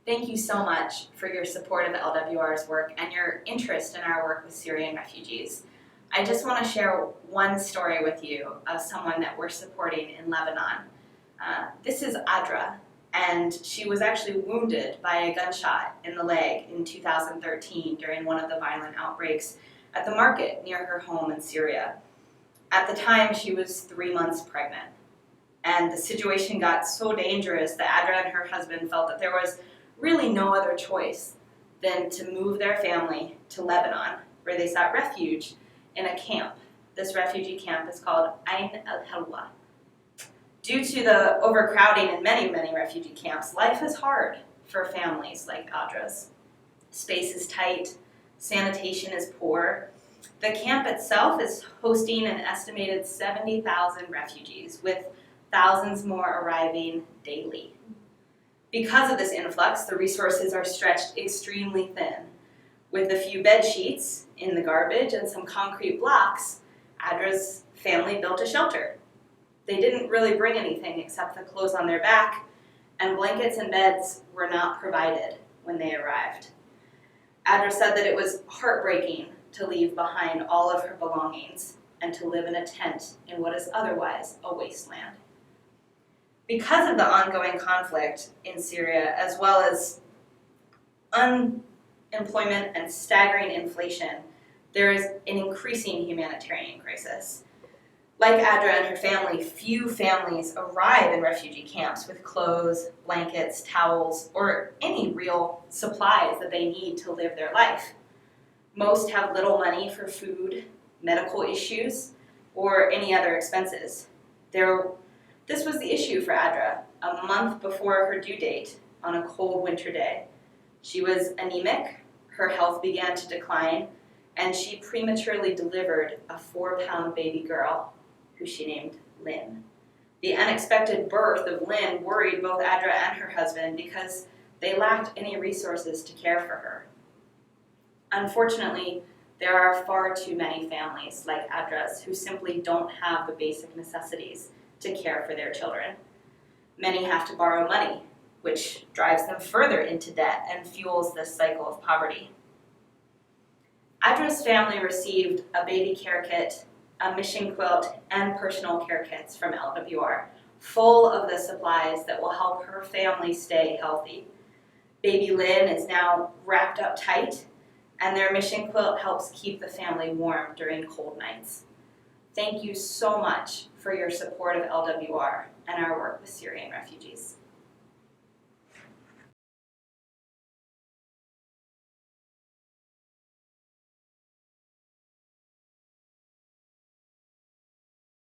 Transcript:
Thank you so much for your support of LWR's work and your interest in our work with Syrian refugees. I just want to share one story with you of someone that we're supporting in Lebanon. This is Adra, and she was actually wounded by a gunshot in the leg in 2013 during one of the violent outbreaks at the market near her home in Syria. At the time, she was 3 months pregnant, and the situation got so dangerous that Adra and her husband felt that there was really no other choice than to move their family to Lebanon, where they sought refuge in a camp. This refugee camp is called Ain al-Halwa. Due to the overcrowding in many refugee camps, life is hard for families like Adra's. Space is tight, sanitation is poor. The camp itself is hosting an estimated 70,000 refugees, with thousands more arriving daily. Because of this influx, the resources are stretched extremely thin. With a few bed sheets in the garbage and some concrete blocks, Adra's family built a shelter. They didn't really bring anything except the clothes on their back, and blankets and beds were not provided when they arrived. Adra said that it was heartbreaking to leave behind all of her belongings and to live in a tent in what is otherwise a wasteland. Because of the ongoing conflict in Syria, as well as unemployment and staggering inflation, there is an increasing humanitarian crisis. Like Adra and her family, few families arrive in refugee camps with clothes, blankets, towels, or any real supplies that they need to live their life. Most have little money for food, medical issues, or any other expenses. This was the issue for Adra a month before her due date on a cold winter day. She was anemic, her health began to decline, and she prematurely delivered a 4-pound baby girl who she named Lynn. The unexpected birth of Lynn worried both Adra and her husband because they lacked any resources to care for her. Unfortunately, there are far too many families like Adra's who simply don't have the basic necessities to care for their children. Many have to borrow money, which drives them further into debt and fuels this cycle of poverty. Adra's family received a baby care kit, a mission quilt, and personal care kits from LWR, full of the supplies that will help her family stay healthy. Baby Lynn is now wrapped up tight, and their mission quilt helps keep the family warm during cold nights. Thank you so much for your support of LWR and our work with Syrian refugees.